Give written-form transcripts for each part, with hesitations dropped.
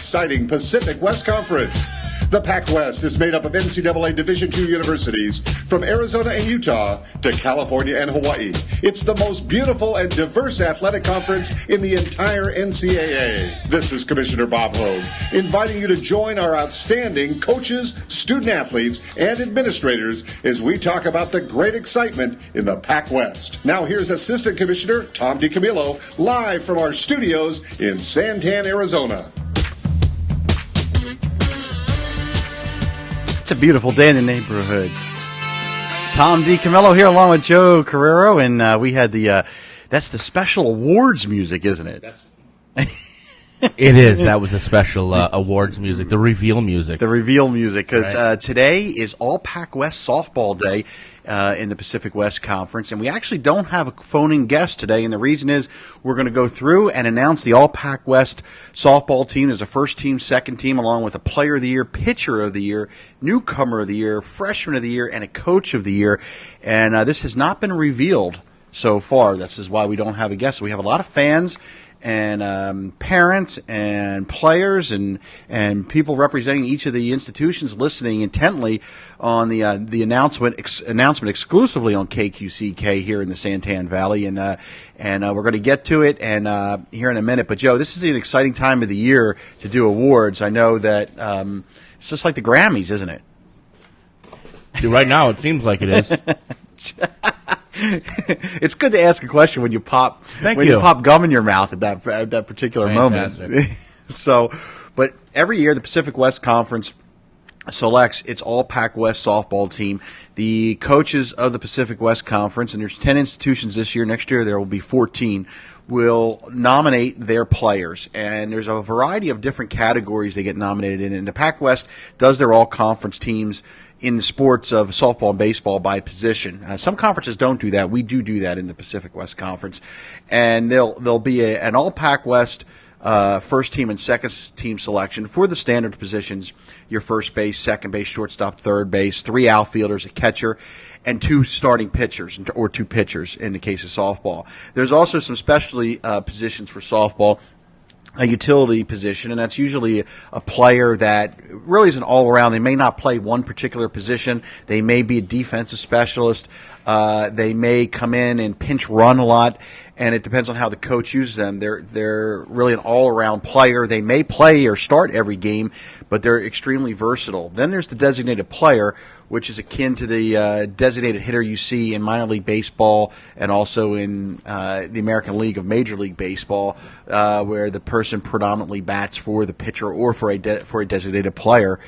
exciting Pacific West Conference. The PacWest is made up of NCAA Division II universities from Arizona and Utah to California and Hawaii. It's the most beautiful and diverse athletic conference in the entire NCAA. This is Commissioner Bob Hogue, inviting you to join our outstanding coaches, student athletes, and administrators as we talk about the great excitement in the PacWest. Now here's Assistant Commissioner Tom Camillo, live from our studios in Santan, Arizona. It's a beautiful day in the neighborhood. Tom Camillo here along with Joe Carreiro, and we had that's the special awards music, isn't it? It is. That was the special awards music, the reveal music. The reveal music, because today is All PacWest Softball Day in the Pacific West Conference, and we actually don't have a phone-in guest today, and the reason is we're going to go through and announce the All PacWest softball team. There's a first team, second team, along with a Player of the Year, Pitcher of the Year, Newcomer of the Year, Freshman of the Year, and a Coach of the Year, and this has not been revealed so far. This is why we don't have a guest. We have a lot of fans and parents and players and people representing each of the institutions listening intently on the announcement exclusively on KQCK here in the Santan Valley, and we're going to get to it and here in a minute. But Joe, this is an exciting time of the year to do awards. I know that it's just like the Grammys, isn't it? Right now, it seems like it is. It's good to ask a question when you pop you pop gum in your mouth at that particular moment. So, but every year the Pacific West Conference selects its All PacWest softball team. The coaches of the Pacific West Conference, and there's 10 institutions this year. Next year there will be 14. Will nominate their players, and there's a variety of different categories they get nominated in. And the PacWest does their all-conference teams in the sports of softball and baseball by position. Some conferences don't do that. We do that in the Pacific West Conference. And there'll be an all PacWest first team and second team selection for the standard positions: your first base, second base, shortstop, third base, 3 outfielders, a catcher, and 2 starting pitchers, or 2 pitchers in the case of softball. There's also some specialty positions for softball. A utility position, and that's usually a player that really is an all-around. They may not play one particular position. They may be a defensive specialist. They may come in and pinch run a lot, and it depends on how the coach uses them. They're really an all-around player. They may play or start every game, but they're extremely versatile. Then there's the designated player, which is akin to the designated hitter you see in minor league baseball and also in the American League of Major League Baseball, where the person predominantly bats for the pitcher or for a designated player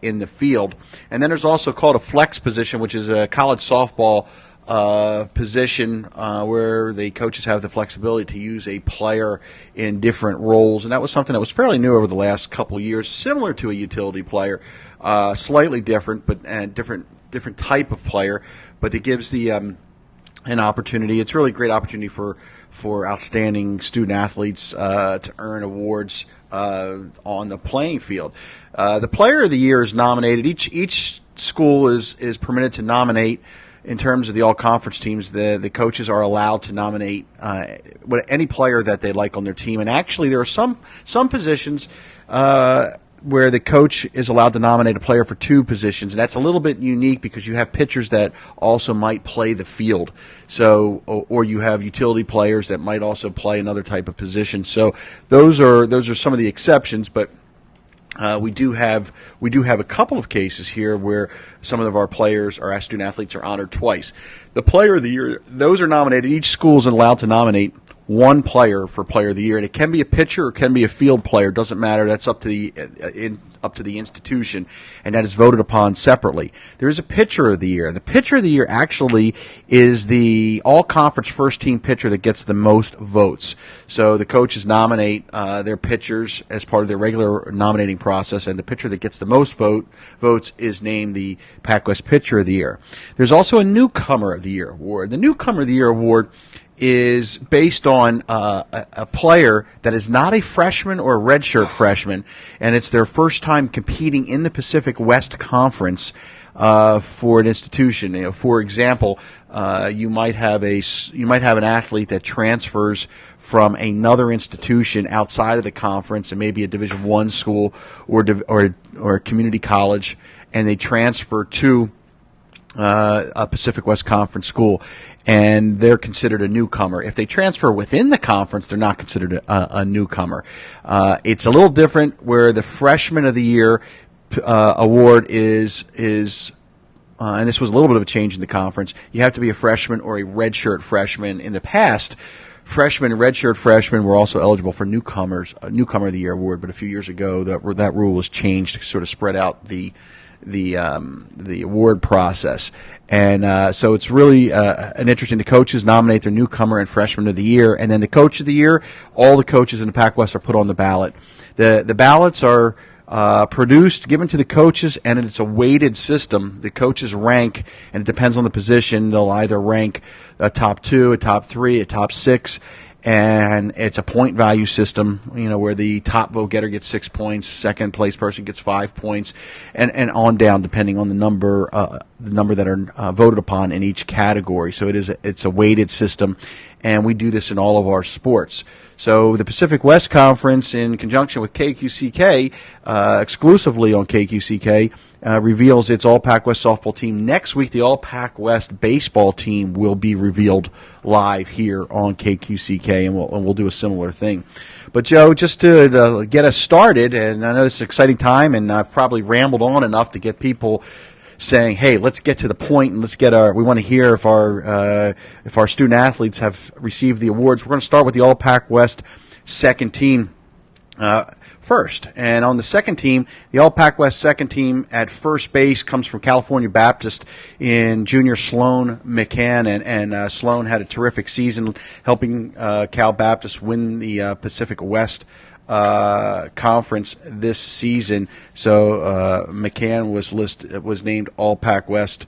in the field. And then there's also called a flex position, which is a college softball position where the coaches have the flexibility to use a player in different roles, and that was something that was fairly new over the last couple of years, similar to a utility player, slightly different, but different type of player, but it gives the an opportunity. It's really a great opportunity for outstanding student athletes to earn awards on the playing field. The Player of the Year is nominated. Each school is permitted to nominate. In terms of the all-conference teams, the coaches are allowed to nominate any player that they like on their team. And actually, there are some positions where the coach is allowed to nominate a player for 2 positions. And that's a little bit unique because you have pitchers that also might play the field. So, or you have utility players that might also play another type of position. So those are some of the exceptions, but we do have a couple of cases here where some of our players, our student athletes, are honored twice. The Player of the Year, those are nominated. Each school is allowed to nominate 1 player for Player of the Year, and it can be a pitcher or it can be a field player. It doesn't matter. That's up to the institution, and that is voted upon separately. There is a Pitcher of the Year. The Pitcher of the Year actually is the all-conference first-team pitcher that gets the most votes. So the coaches nominate their pitchers as part of their regular nominating process, and the pitcher that gets the most votes is named the PacWest Pitcher of the Year. There's also a Newcomer of the Year award. The Newcomer of the Year award is based on a player that is not a freshman or a redshirt freshman, and it's their first time competing in the Pacific West Conference for an institution. For example, you might have an athlete that transfers from another institution outside of the conference, and maybe a Division I school or a community college, and they transfer to a Pacific West Conference school, and they're considered a newcomer. If they transfer within the conference, they're not considered a newcomer. It's a little different where the Freshman of the Year award is and this was a little bit of a change in the conference. You have to be a freshman or a redshirt freshman. In the past, freshmen and redshirt freshmen were also eligible for Newcomer of the Year award, but a few years ago that rule was changed to sort of spread out the award process. And so it's really an interesting. The coaches nominate their newcomer and freshman of the year, and then the coach of the year, all the coaches in the PacWest are put on the ballot. The ballots are produced, given to the coaches, and it's a weighted system. The coaches rank, and it depends on the position. They'll either rank a top 2, a top 3, a top 6, and it's a point value system, where the top vote getter gets 6 points, second place person gets 5 points, and on down, depending on the number that are voted upon in each category. So it's a weighted system, and we do this in all of our sports. So the Pacific West Conference, in conjunction with KQCK, exclusively on KQCK, reveals its All-PacWest softball team. Next week, the All-PacWest baseball team will be revealed live here on KQCK, and we'll do a similar thing. But, Joe, just to get us started, and I know it's an exciting time, and I've probably rambled on enough to get people saying, "Hey, let's get to the point, and we want to hear if our student athletes have received the awards." We're going to start with the All-PacWest second team first. And on the second team, the All-PacWest second team at first base comes from California Baptist in junior Sloan McCann, and Sloan had a terrific season helping Cal Baptist win the Pacific West conference this season. So McCann was named All-PacWest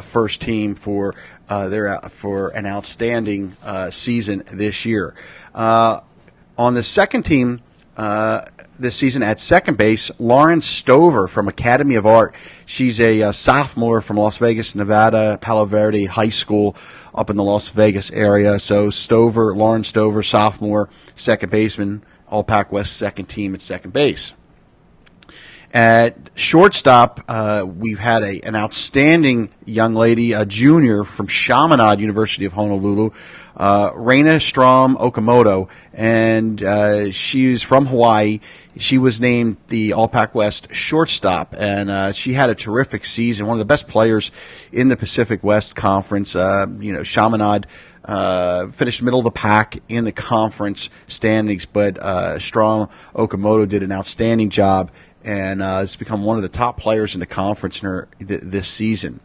first team for an outstanding season this year. On the second team this season at second base, Lauren Stover from Academy of Art. She's a sophomore from Las Vegas, Nevada, Palo Verde High School up in the Las Vegas area. So Lauren Stover, sophomore, second baseman, All-PacWest second team at second base. At shortstop, we've had an outstanding young lady, a junior from Chaminade University of Honolulu, Reina Strom Okamoto, and she's from Hawaii. She was named the All-PacWest shortstop, and she had a terrific season, one of the best players in the Pacific West Conference. Chaminade finished middle of the pack in the conference standings, but Strom Okamoto did an outstanding job and has become one of the top players in the conference this season.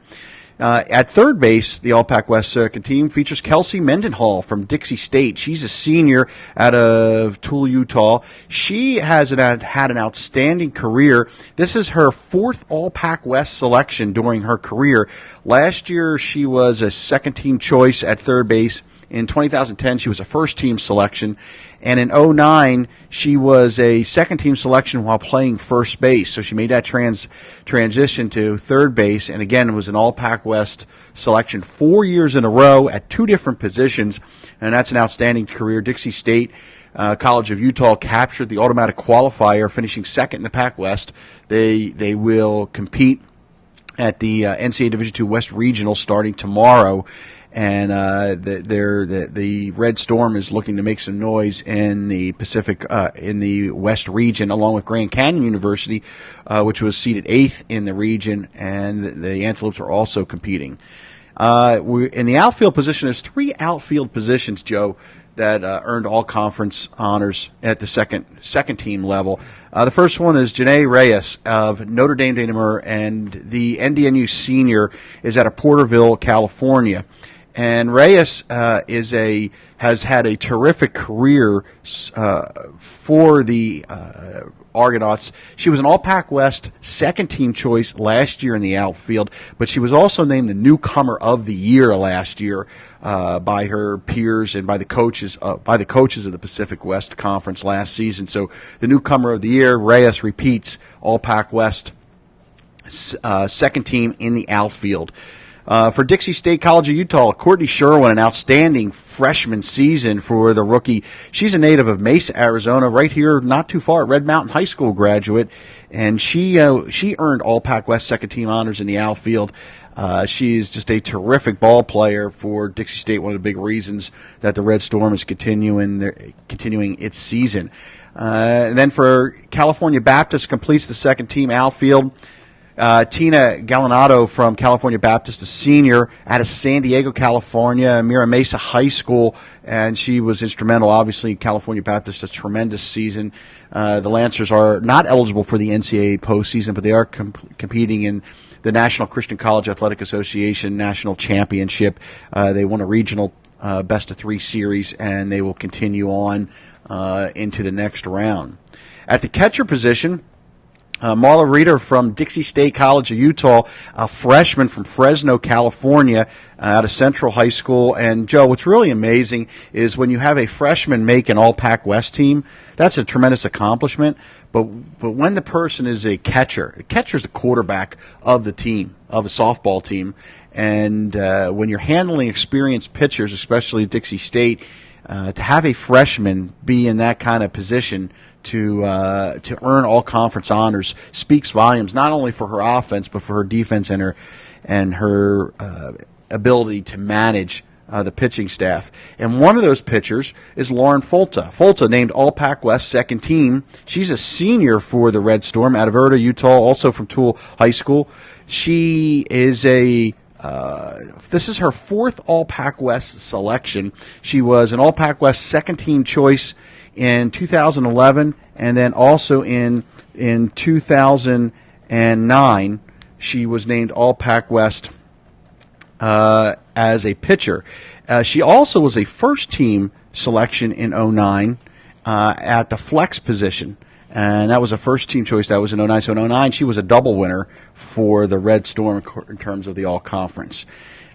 At third base, the All-PacWest second team features Kelsey Mendenhall from Dixie State. She's a senior out of Tooele, Utah. She had an outstanding career. This is her fourth All-PacWest selection during her career. Last year, she was a second-team choice at third base. In 2010, she was a first-team selection. And in 2009, she was a second-team selection while playing first base. So she made that transition to third base, and again, it was an All-PacWest selection 4 years in a row at two different positions, and that's an outstanding career. Dixie State College of Utah captured the automatic qualifier, finishing second in the PacWest. They will compete at the NCAA Division II West Regional starting tomorrow. And the Red Storm is looking to make some noise in the Pacific, in the West region, along with Grand Canyon University, which was seated 8th in the region, and the Antelopes are also competing. In the outfield position, there's 3 outfield positions, Joe, that earned all conference honors at the second team level. The first one is Janae Reyes of Notre Dame de Namur, and the NDNU senior is out of Porterville, California. And Reyes has had a terrific career for the Argonauts. She was an All-PacWest second-team choice last year in the outfield, but she was also named the Newcomer of the Year last year by her peers and by the coaches of the Pacific West Conference last season. So the Newcomer of the Year, Reyes, repeats All-PacWest second team in the outfield. For Dixie State College of Utah, Courtney Sherwin, an outstanding freshman season for the rookie. She's a native of Mesa, Arizona, right here, not too far, Red Mountain High School graduate, and she earned all PacWest second team honors in the outfield. She's just a terrific ball player for Dixie State. One of the big reasons that the Red Storm is continuing its season. And then for California Baptist, completes the second team outfield. Tina Gallinado from California Baptist, a senior out of San Diego, California, Mira Mesa High School, and she was instrumental. Obviously, California Baptist, a tremendous season. The Lancers are not eligible for the NCAA postseason, but they are competing in the National Christian College Athletic Association National Championship. They won a regional best-of-3 series, and they will continue on into the next round. At the catcher position, Marla Reeder from Dixie State College of Utah, a freshman from Fresno, California, out of Central High School. And, Joe, what's really amazing is when you have a freshman make an all-PacWest team, that's a tremendous accomplishment. But when the person is a catcher is the quarterback of the team, of a softball team. And when you're handling experienced pitchers, especially Dixie State, to have a freshman be in that kind of position to earn all conference honors speaks volumes, not only for her offense but for her defense and her ability to manage the pitching staff. And one of those pitchers is Lauren Folta. Folta named all PacWest second team. She's a senior for the Red Storm out of Erda, Utah, also from Toole High School. She is this is her fourth All PacWest selection. She was an All PacWest second team choice in 2011, and then also in 2009, she was named All PacWest as a pitcher. She also was a first team selection in 2009 at the flex position. And that was a first-team choice. That was in 2009. So in 2009, she was a double winner for the Red Storm in terms of the All-Conference.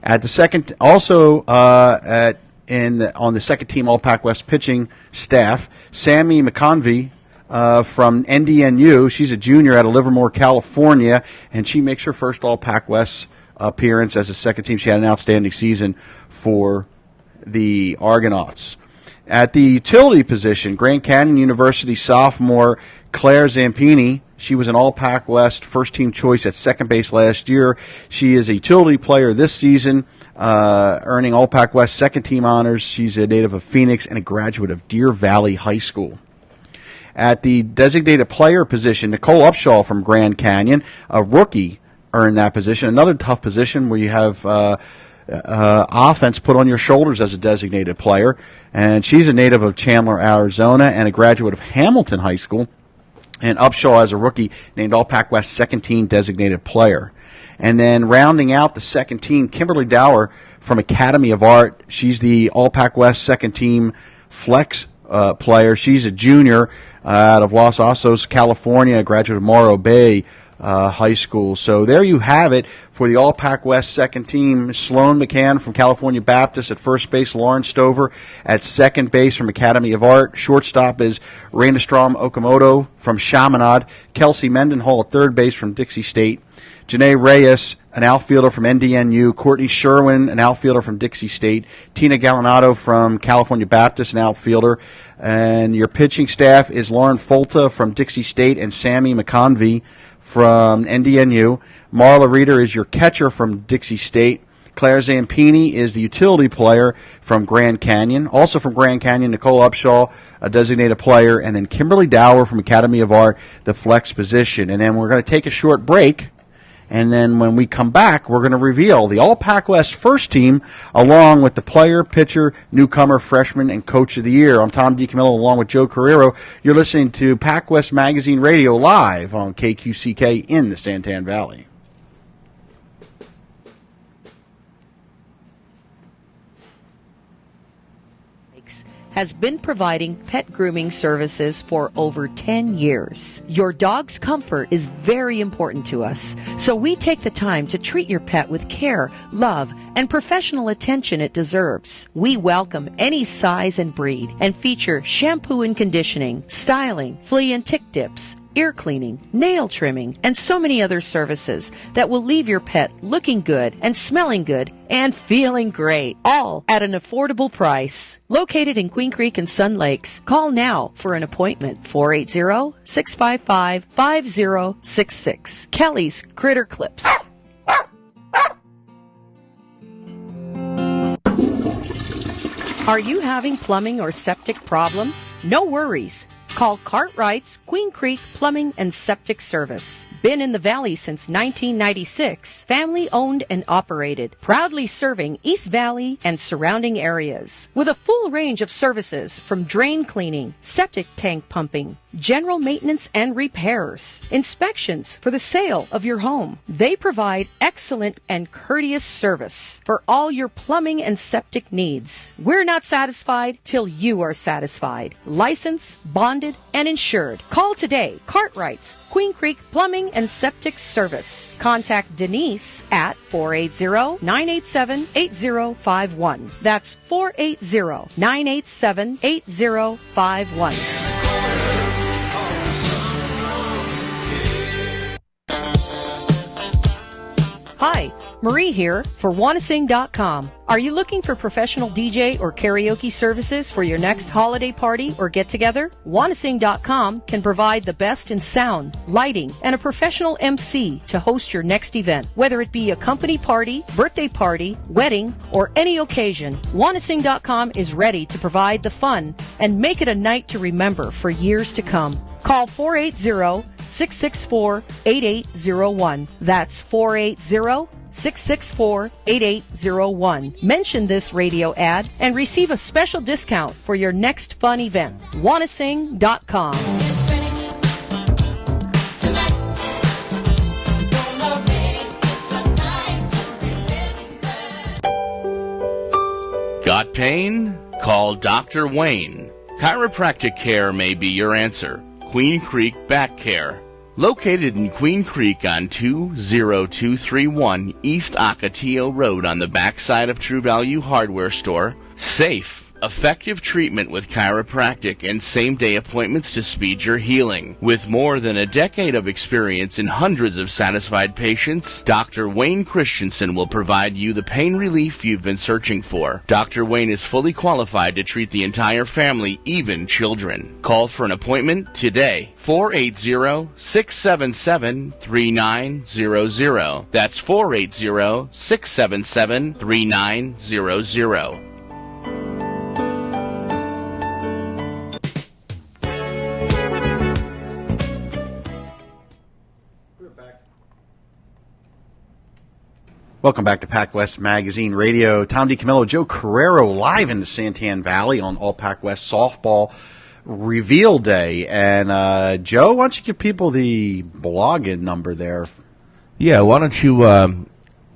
At the second, also on the second-team All-PacWest pitching staff, Sammy McConvey from NDNU. She's a junior out of Livermore, California, and she makes her first All-PacWest appearance as a second team. She had an outstanding season for the Argonauts. At the utility position, Grand Canyon University sophomore Claire Zampini. She was an All-PacWest first-team choice at second base last year. She is a utility player this season, earning All-PacWest second-team honors. She's a native of Phoenix and a graduate of Deer Valley High School. At the designated player position, Nicole Upshaw from Grand Canyon, a rookie, earned that position. Another tough position where you have offense put on your shoulders as a designated player. And she's a native of Chandler, Arizona, and a graduate of Hamilton High School. And Upshaw, as a rookie, named All PacWest second team designated player. And then rounding out the second team, Kimberly Dower from Academy of Art. She's the All PacWest second team flex player. She's a junior out of Los Osos, California, a graduate of Morro Bay High School. So there you have it for the All PacWest second team. Sloan McCann from California Baptist at first base, Lauren Stover at second base from Academy of Art. Shortstop is Raina Strom Okamoto from Chaminade. Kelsey Mendenhall at third base from Dixie State. Janae Reyes, an outfielder from NDNU. Courtney Sherwin, an outfielder from Dixie State. Tina Gallinado from California Baptist, an outfielder. And your pitching staff is Lauren Folta from Dixie State and Sammy McConvey from NDNU. Marla Reeder is your catcher from Dixie State. Claire Zampini is the utility player from Grand Canyon. Also from Grand Canyon, Nicole Upshaw, a designated player. And then Kimberly Dower from Academy of Art, the flex position. And then we're going to take a short break. And then when we come back, we're going to reveal the All PacWest first team along with the player, pitcher, newcomer, freshman, and coach of the year. I'm Tom DiCamillo along with Joe Carreiro. You're listening to PacWest Magazine Radio live on KQCK in the Santan Valley. Has been providing pet grooming services for over 10 years. Your dog's comfort is very important to us, so we take the time to treat your pet with care, love, and professional attention it deserves. We welcome any size and breed and feature shampoo and conditioning, styling, flea and tick dips, ear cleaning, nail trimming, and so many other services that will leave your pet looking good and smelling good and feeling great, all at an affordable price. Located in Queen Creek and Sun Lakes, call now for an appointment, 480-655-5066. Kelly's Critter Clips. Are you having plumbing or septic problems? No worries. Call Cartwright's Queen Creek Plumbing and Septic Service. Been in the Valley since 1996. Family owned and operated. Proudly serving East Valley and surrounding areas. With a full range of services from drain cleaning, septic tank pumping, general maintenance and repairs, inspections for the sale of your home. They provide excellent and courteous service for all your plumbing and septic needs. We're not satisfied till you are satisfied. Licensed, bonded, and insured. Call today. Cartwright's Queen Creek Plumbing and Septic Service. Contact Denise at 480-987-8051. That's 480-987-8051. Hi, Marie here for wannasing.com. Are you looking for professional DJ or karaoke services for your next holiday party or get-together? wannasing.com can provide the best in sound, lighting, and a professional MC to host your next event. Whether it be a company party, birthday party, wedding, or any occasion, wannasing.com is ready to provide the fun and make it a night to remember for years to come. Call 480-664-8801. That's 480-664-8801. Mention this radio ad and receive a special discount for your next fun event. wannasing.com. Got pain? Call Dr. Wayne. Chiropractic care may be your answer. Queen Creek Back Care. Located in Queen Creek on 20231 East Ocotillo Road on the backside of True Value Hardware Store. Safe, effective treatment with chiropractic and same-day appointments to speed your healing. With more than a decade of experience and hundreds of satisfied patients, Dr. Wayne Christensen will provide you the pain relief you've been searching for. Dr. Wayne is fully qualified to treat the entire family, even children. Call for an appointment today. 480-677-3900. That's 480-677-3900. Welcome back to PacWest Magazine Radio. Tom D. Camillo, Joe Carreiro, live in the Santan Valley on All PacWest Softball Reveal Day. And Joe, why don't you give people the login number there? Yeah, why don't you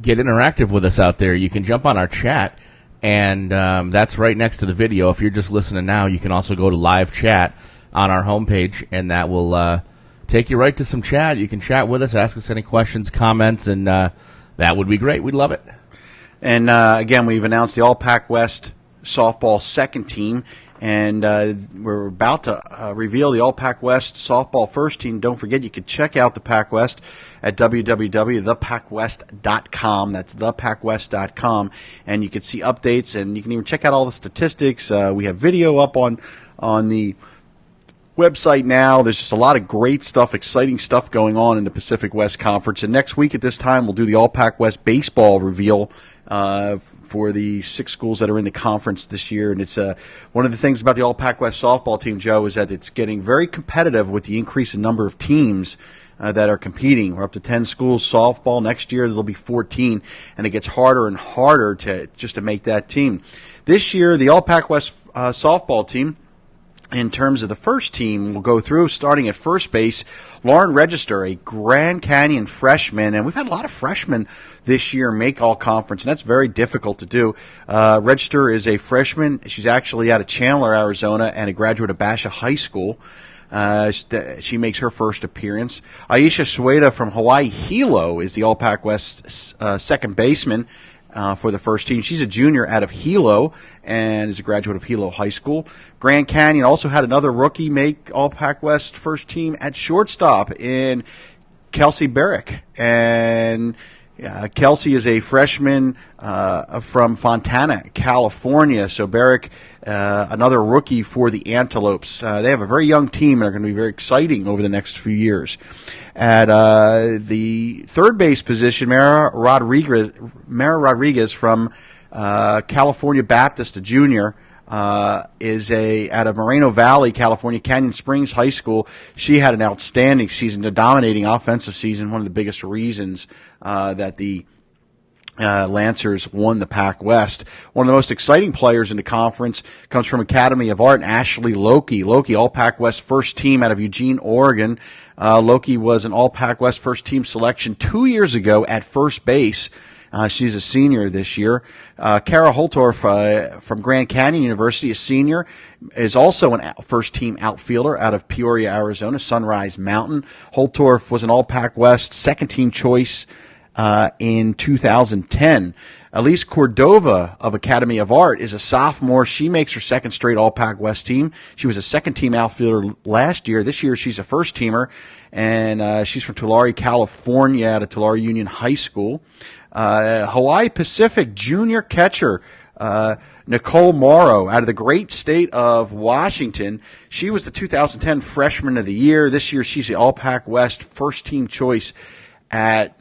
get interactive with us out there? You can jump on our chat, and that's right next to the video. If you're just listening now, you can also go to live chat on our homepage, and that will take you right to some chat. You can chat with us, ask us any questions, comments, and that would be great. We'd love it. And, again, we've announced the All PacWest softball second team, and we're about to reveal the All PacWest softball first team. Don't forget, you can check out the PacWest at www.thepacwest.com. That's thepacwest.com, and you can see updates, and you can even check out all the statistics. We have video up on the website now. There's just a lot of great stuff, exciting stuff going on in the Pacific West Conference. And next week at this time, we'll do the All PacWest baseball reveal for the 6 schools that are in the conference this year. And it's one of the things about the All PacWest softball team, Joe, is that it's getting very competitive with the increase in number of teams that are competing. We're up to 10 schools softball. Next year, there'll be 14, and it gets harder and harder to make that team. This year, the All PacWest softball team, in terms of the first team, we'll go through starting at first base. Lauren Register, a Grand Canyon freshman, and we've had a lot of freshmen this year make all conference, and that's very difficult to do. Register is a freshman. She's actually out of Chandler, Arizona, and a graduate of Basha High School. She makes her first appearance. Aisha Sueda from Hawaii Hilo is the All PacWest second baseman. for the first team. She's a junior out of Hilo and is a graduate of Hilo High School. Grand Canyon also had another rookie make All-PacWest first team at shortstop in Kelsey Barrick. And Kelsey is a freshman from Fontana, California. So Barrick, another rookie for the Antelopes. They have a very young team and are going to be very exciting over the next few years. At the third base position, Mara Rodriguez from California Baptist, a junior, is out of Moreno Valley, California, Canyon Springs High School. She had an outstanding season, a dominating offensive season, one of the biggest reasons that the Lancers won the PacWest. One of the most exciting players in the conference comes from Academy of Art, Ashley Loki. Loki, All-PacWest first team out of Eugene, Oregon. Loki was an All-PacWest first team selection 2 years ago at first base. She's a senior this year. Kara Holtorf from Grand Canyon University, a senior, is also an first-team outfielder out of Peoria, Arizona, Sunrise Mountain. Holtorf was an All-PacWest second-team choice in 2010. Elise Cordova of Academy of Art is a sophomore. She makes her second straight All-PacWest team. She was a second-team outfielder last year. This year she's a first-teamer, and she's from Tulare, California, out of Tulare Union High School. Hawaii Pacific junior catcher Nicole Morrow out of the great state of Washington. She was the 2010 Freshman of the Year. This year she's the All-PacWest first-team choice at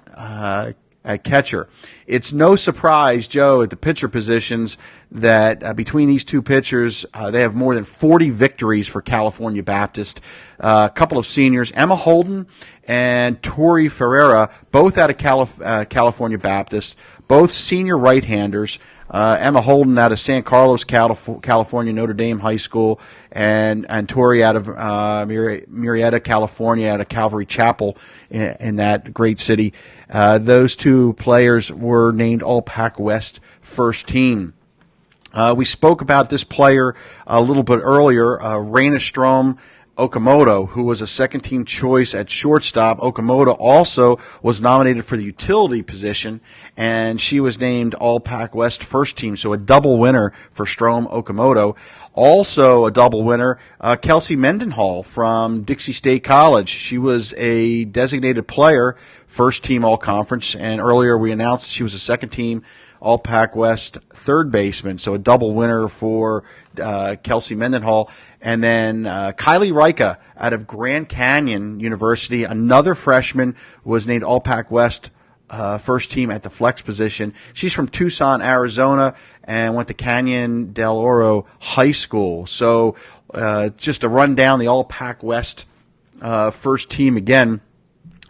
catcher. It's no surprise, Joe, at the pitcher positions that between these two pitchers, they have more than 40 victories for California Baptist. A couple of seniors, Emma Holden and Tori Ferreira, both out of California Baptist, both senior right-handers. Emma Holden out of San Carlos, California, Notre Dame High School, and Tori out of Murrieta, California, out of Calvary Chapel in that great city. Those two players were named All-PacWest first team. We spoke about this player a little bit earlier, Raina Strom Okamoto, who was a second-team choice at shortstop. Okamoto also was nominated for the utility position, and she was named All-PacWest first team, so a double winner for Strom Okamoto. Also a double winner, Kelsey Mendenhall from Dixie State College. She was a designated player, first team All-Conference, and earlier we announced she was a second-team All-PacWest third baseman, so a double winner for Kelsey Mendenhall. And then Kylie Rika out of Grand Canyon University, another freshman, was named All-PacWest first team at the flex position. She's from Tucson, Arizona, and went to Canyon del Oro High School. So just to run down the All-PacWest first team again,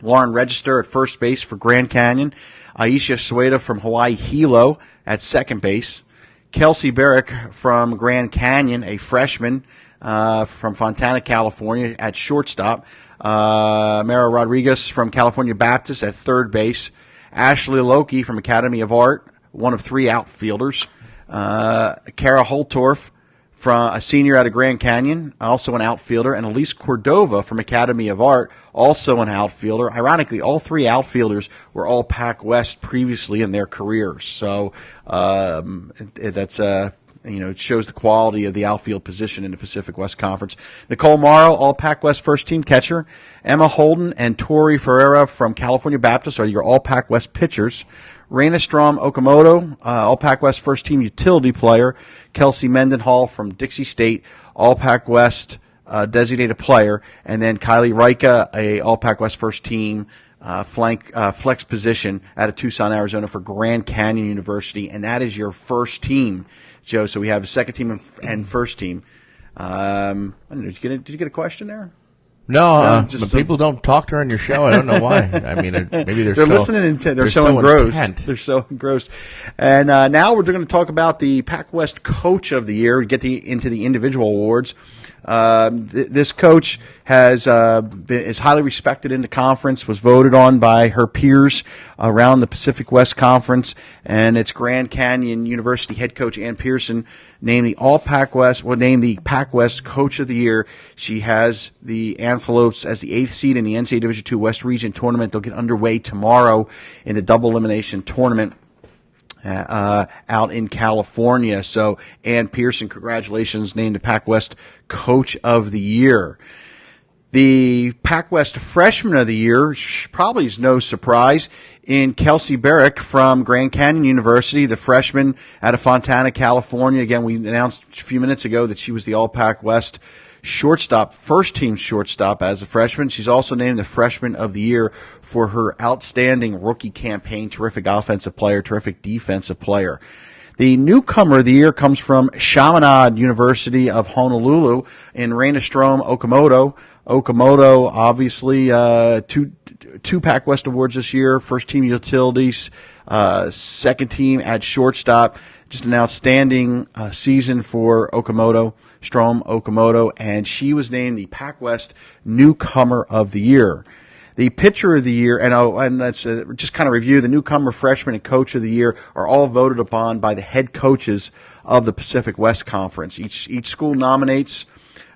Lauren Register at first base for Grand Canyon, Aisha Sueda from Hawaii Hilo at second base, Kelsey Barrick from Grand Canyon, a freshman from Fontana, California, at shortstop, Mara Rodriguez from California Baptist at third base, Ashley Loki from Academy of Art, one of three outfielders, Kara Holtorf, from a senior out of Grand Canyon, also an outfielder, and Elise Cordova from Academy of Art, also an outfielder. Ironically, all three outfielders were all PacWest previously in their careers. So that's it shows the quality of the outfield position in the Pacific West Conference. Nicole Morrow, all PacWest first team catcher. Emma Holden and Tori Ferreira from California Baptist are your all PacWest pitchers. Raina Strom Okamoto, all PacWest first team utility player. Kelsey Mendenhall from Dixie State, all PacWest designated player. And then Kylie Rika, a all PacWest first team flex position out of Tucson, Arizona for Grand Canyon University. And that is your first team, Joe. So we have a second team and first team. I don't know, did you get a question there? No, but people don't talk during your show. I don't know why. I mean, maybe they're listening intent. They're so engrossed. They're so engrossed. And now we're going to talk about the PacWest Coach of the Year. We get into the individual awards. This coach is highly respected in the conference, was voted on by her peers around the Pacific West Conference, and it's Grand Canyon University head coach Ann Pearson named the PacWest Coach of the Year. She has the Antelopes as the 8th seed in the NCAA Division II West Region tournament. They'll get underway tomorrow in the double elimination tournament. out in California. So Ann Pearson, congratulations, named the PacWest Coach of the Year. The PacWest Freshman of the Year probably is no surprise in Kelsey Barrick from Grand Canyon University, the freshman out of Fontana, California. Again, we announced a few minutes ago that she was the All-PacWest shortstop, first-team shortstop as a freshman. She's also named the Freshman of the Year for her outstanding rookie campaign, terrific offensive player, terrific defensive player. The newcomer of the year comes from Chaminade University of Honolulu in Raina Strom Okamoto. Okamoto, obviously, two PacWest awards this year, first team utilities, second team at shortstop. Just an outstanding season for Strom Okamoto, and she was named the PacWest Newcomer of the Year. The pitcher of the year, and that's just kind of review, the newcomer, freshman, and coach of the year are all voted upon by the head coaches of the Pacific West Conference. Each school nominates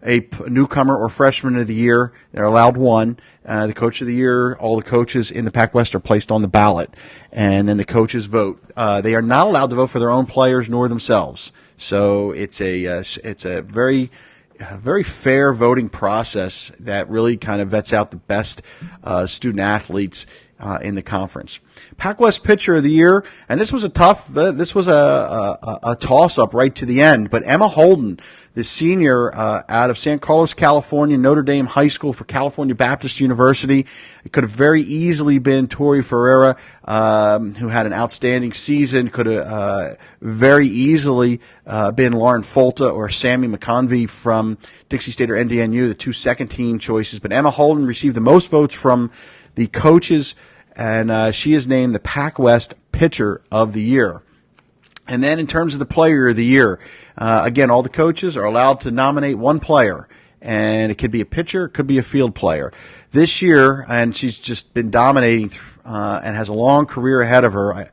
a newcomer or freshman of the year. They're allowed one. The coach of the year, all the coaches in the PacWest are placed on the ballot, and then the coaches vote. They are not allowed to vote for their own players nor themselves. So it's a very fair voting process that really kind of vets out the best student athletes in the conference. PacWest Pitcher of the Year, and this was a toss-up right to the end, but Emma Holden, the senior out of San Carlos, California, Notre Dame High School for California Baptist University. It could have very easily been Tori Ferreira, who had an outstanding season. Could have very easily been Lauren Folta or Sammy McConvey from Dixie State or NDNU, the two second-team choices. But Emma Holden received the most votes from the coaches, and she is named the PacWest Pitcher of the Year. And then in terms of the Player of the Year, again, all the coaches are allowed to nominate one player, and it could be a pitcher, it could be a field player. This year, and she's just been dominating and has a long career ahead of her,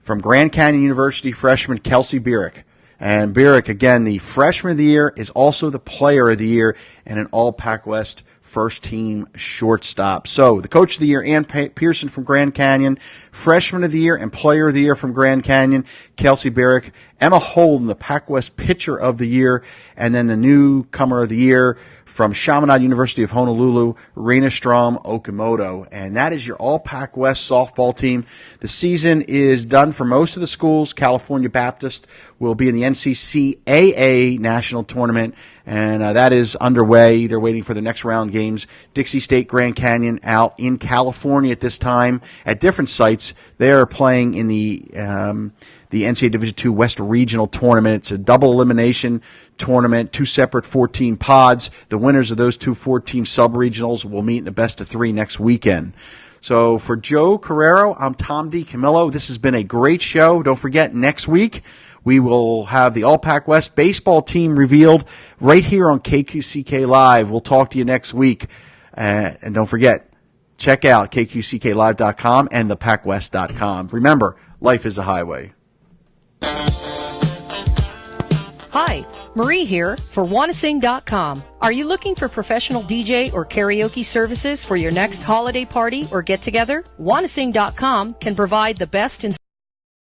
from Grand Canyon University freshman Kelsey Barrick. And Barrick, again, the Freshman of the Year, is also the Player of the Year and an All-PacWest first-team shortstop. So the Coach of the Year, Ann Pearson from Grand Canyon, Freshman of the Year and Player of the Year from Grand Canyon, Kelsey Barrick, Emma Holden, the PacWest Pitcher of the Year, and then the Newcomer of the Year from Chaminade University of Honolulu, Raina Strom Okamoto. And that is your All-PacWest softball team. The season is done for most of the schools. California Baptist will be in the NCCAA National Tournament, and that is underway. They're waiting for the next round games. Dixie State, Grand Canyon out in California at this time at different sites. They are playing in the NCAA Division II West Regional Tournament. It's a double elimination tournament, two separate 14 pods. The winners of those two 14 sub-regionals will meet in the best of three next weekend. So for Joe Carreiro, I'm Tom D. Camillo. This has been a great show. Don't forget, next week we will have the All-PacWest baseball team revealed right here on KQCK Live. We'll talk to you next week. And don't forget, check out KQCKLive.com and thepacwest.com. Remember, life is a highway. Hi, Marie here for wannasing.com. Are you looking for professional DJ or karaoke services for your next holiday party or get-together? Wannasing.com can provide the best in